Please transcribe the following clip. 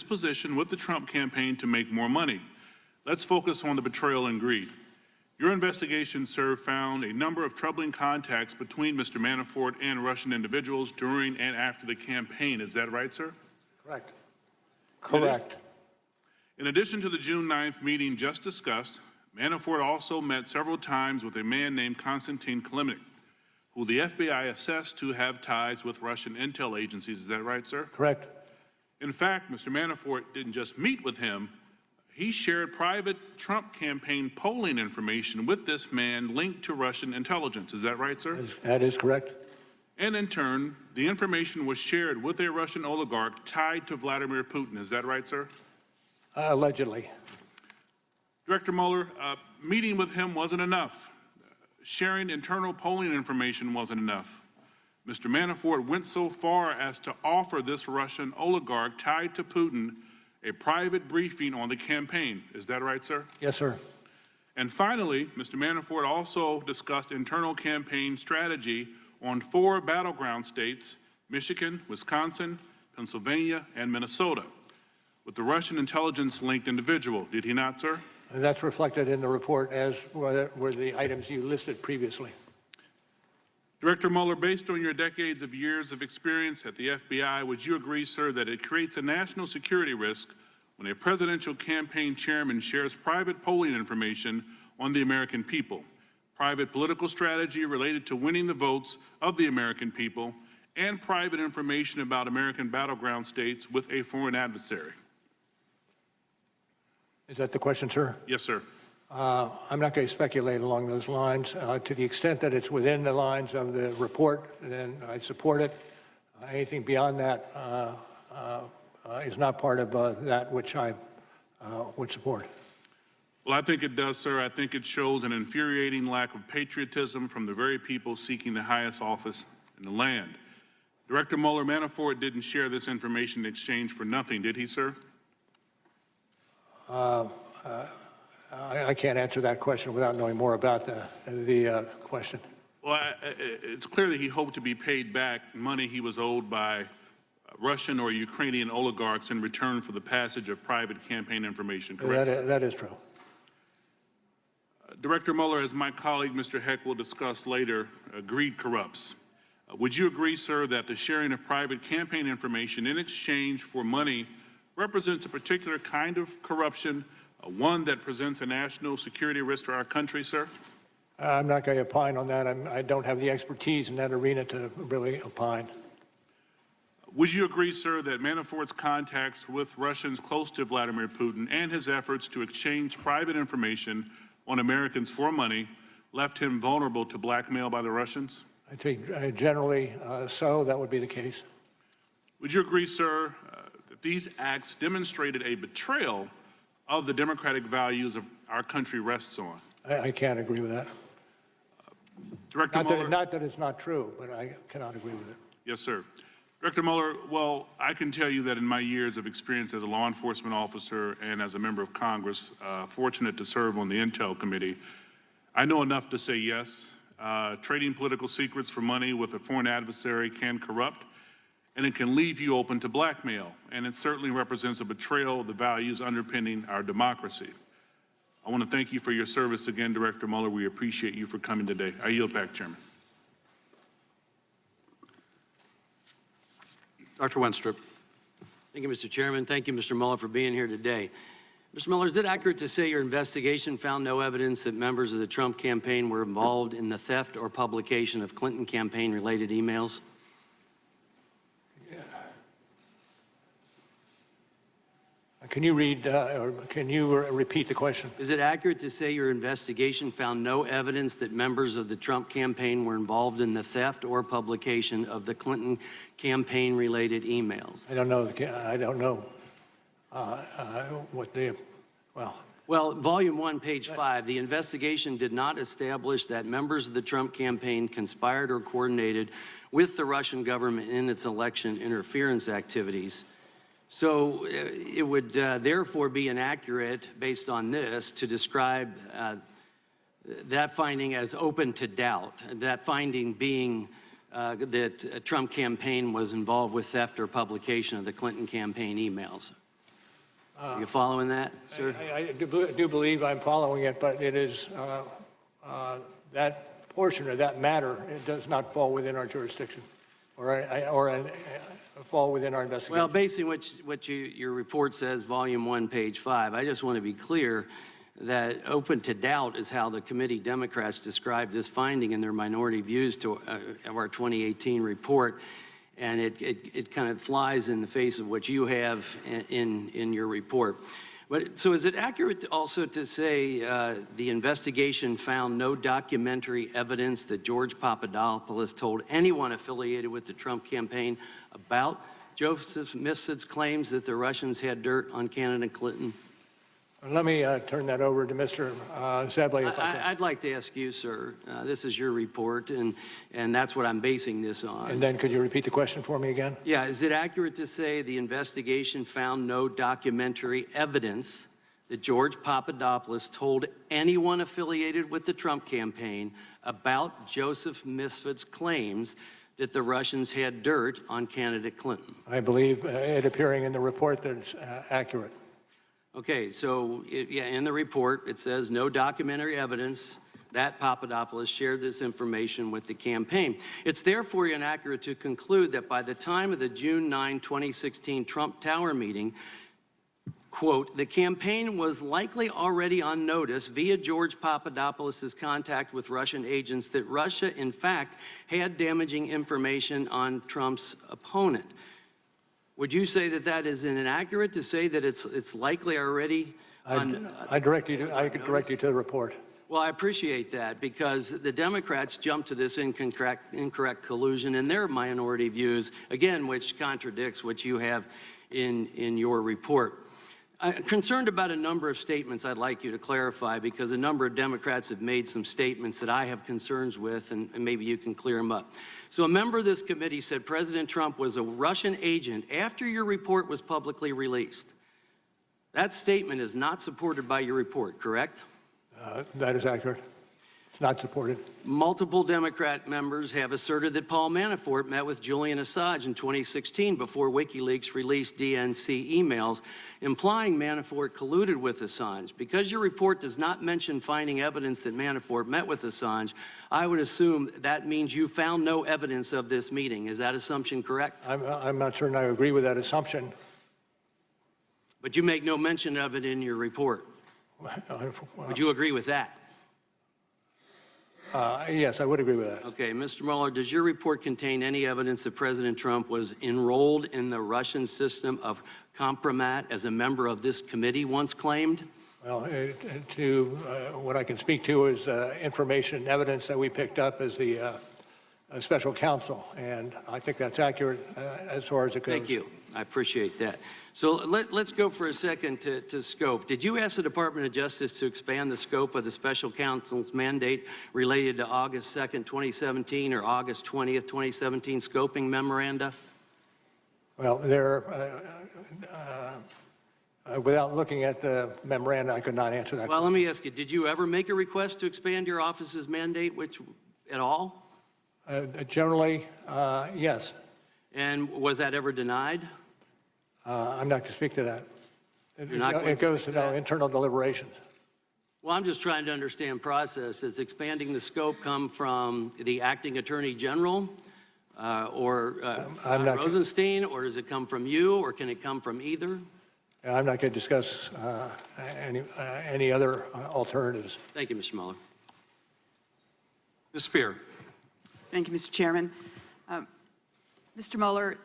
position with the Trump campaign to make more money. Let's focus on the betrayal and greed. Your investigation, sir, found a number of troubling contacts between Mr. Manafort and Russian individuals during and after the campaign. Is that right, sir? Correct. Correct. In addition to the June 9th meeting just discussed, Manafort also met several times with a man named Konstantin Kilimnik, who the FBI assessed to have ties with Russian intel agencies. Is that right, sir? Correct. In fact, Mr. Manafort didn't just meet with him, he shared private Trump campaign polling information with this man linked to Russian intelligence. Is that right, sir? That is correct. And in turn, the information was shared with a Russian oligarch tied to Vladimir Putin. Is that right, sir? Allegedly. Director Mueller, meeting with him wasn't enough. Sharing internal polling information wasn't enough. Mr. Manafort went so far as to offer this Russian oligarch tied to Putin a private briefing on the campaign. Is that right, sir? Yes, sir. And finally, Mr. Manafort also discussed internal campaign strategy on 4 battleground states, Michigan, Wisconsin, Pennsylvania, and Minnesota, with the Russian intelligence-linked individual. Did he not, sir? And that's reflected in the report, as were the items you listed previously. Director Mueller, based on your decades of years of experience at the FBI, would you agree, sir, that it creates a national security risk when a presidential campaign chairman shares private polling information on the American people, private political strategy related to winning the votes of the American people, and private information about American battleground states with a foreign adversary? Is that the question, sir? Yes, sir. I'm not going to speculate along those lines. To the extent that it's within the lines of the report, then I'd support it. Anything beyond that is not part of that which I would support. Well, I think it does, sir. I think it shows an infuriating lack of patriotism from the very people seeking the highest office in the land. Director Mueller, Manafort didn't share this information in exchange for nothing, did he, sir? I can't answer that question without knowing more about the question. Well, it's clear that he hoped to be paid back money he was owed by Russian or Ukrainian oligarchs in return for the passage of private campaign information, correct? That is true. Director Mueller, as my colleague Mr. Heck will discuss later, greed corrupts. Would you agree, sir, that the sharing of private campaign information in exchange for money represents a particular kind of corruption, one that presents a national security risk to our country, sir? I'm not going to opine on that. I don't have the expertise in that arena to really opine. Would you agree, sir, that Manafort's contacts with Russians close to Vladimir Putin and his efforts to exchange private information on Americans for money left him vulnerable to blackmail by the Russians? I think generally so, that would be the case. Would you agree, sir, that these acts demonstrated a betrayal of the democratic values of our country rests on? I can't agree with that. Director Mueller, not that it's not true, but I cannot agree with it. Yes, sir. Director Mueller, well, I can tell you that in my years of experience as a law enforcement officer and as a member of Congress, fortunate to serve on the Intel Committee, I know enough to say yes. Trading political secrets for money with a foreign adversary can corrupt, and it can leave you open to blackmail, and it certainly represents a betrayal of the values underpinning our democracy. I want to thank you for your service again, Director Mueller. We appreciate you for coming today. I yield back, Chairman. Dr. Wenstrup. Thank you, Mr. Chairman. Thank you, Mr. Mueller, for being here today. Mr. Mueller, is it accurate to say your investigation found no evidence that members of the Trump campaign were involved in the theft or publication of Clinton campaign-related emails? Can you read, or can you repeat the question? Is it accurate to say your investigation found no evidence that members of the Trump campaign were involved in the theft or publication of the Clinton campaign-related emails? I don't know. I don't know what the, well. Well, Volume 1, page 5, the investigation did not establish that members of the Trump campaign conspired or coordinated with the Russian government in its election interference activities. So it would therefore be inaccurate, based on this, to describe that finding as open to doubt, that finding being that a Trump campaign was involved with theft or publication of the Clinton campaign emails. Are you following that, sir? I do believe I'm following it, but it is, that portion of that matter, it does not fall within our jurisdiction or fall within our investigation. Well, based on what your report says, volume 1, page 5, I just want to be clear that open to doubt is how the committee Democrats described this finding in their minority views to of our 2018 report. And it kind of flies in the face of what you have in your report. But so is it accurate also to say the investigation found no documentary evidence that George Papadopoulos told anyone affiliated with the Trump campaign about Joseph Mifsid's claims that the Russians had dirt on candidate Clinton? Let me turn that over to Mr. Zebley. If I can. I'd like to ask you, sir, this is your report, and that's what I'm basing this on. And then could you repeat the question for me again? Yeah, is it accurate to say the investigation found no documentary evidence that George Papadopoulos told anyone affiliated with the Trump campaign about Joseph Mifsid's claims that the Russians had dirt on candidate Clinton? I believe it appearing in the report that it's accurate. Okay, so in the report, it says no documentary evidence that Papadopoulos shared this information with the campaign. It's therefore inaccurate to conclude that by the time of the June 9, 2016 Trump Tower meeting, quote, the campaign was likely already on notice via George Papadopoulos' contact with Russian agents that Russia, in fact, had damaging information on Trump's opponent. Would you say that that is inaccurate to say that it's likely already on? I could direct you to the report. Well, I appreciate that because the Democrats jumped to this incorrect collusion in their minority views, again, which contradicts what you have in your report. I'm concerned about a number of statements I'd like you to clarify because a number of Democrats have made some statements that I have concerns with, and maybe you can clear them up. So a member of this committee said President Trump was a Russian agent after your report was publicly released. That statement is not supported by your report, correct? That is accurate. It's not supported. Multiple Democrat members have asserted that Paul Manafort met with Julian Assange in 2016 before WikiLeaks released DNC emails implying Manafort colluded with Assange. Because your report does not mention finding evidence that Manafort met with Assange, I would assume that means you found no evidence of this meeting. Is that assumption correct? I'm not certain I agree with that assumption. But you make no mention of it in your report. Would you agree with that? Yes, I would agree with that. Okay, Mr. Mueller, does your report contain any evidence that President Trump was enrolled in the Russian system of compromat as a member of this committee once claimed? Well, what I can speak to is information, evidence that we picked up as the special counsel, and I think that's accurate as far as it goes. Thank you. I appreciate that. So let's go for a second to scope. Did you ask the Department of Justice to expand the scope of the special counsel's mandate related to August 2nd, 2017 or August 20th, 2017 scoping memoranda? Well, without looking at the memoranda, I could not answer that. Well, let me ask you, did you ever make a request to expand your office's mandate at all? Generally, yes. And was that ever denied? I'm not going to speak to that. You're not going It goes to to internal deliberations. Well, I'm just trying to understand process. Does expanding the scope come from the acting attorney general or Rosenstein, or does it come from you, or can it come from either? I'm not going to discuss any other alternatives. Thank you, Mr. Mueller. Ms. Spear. Thank you, Mr. Chairman. Mr. Mueller,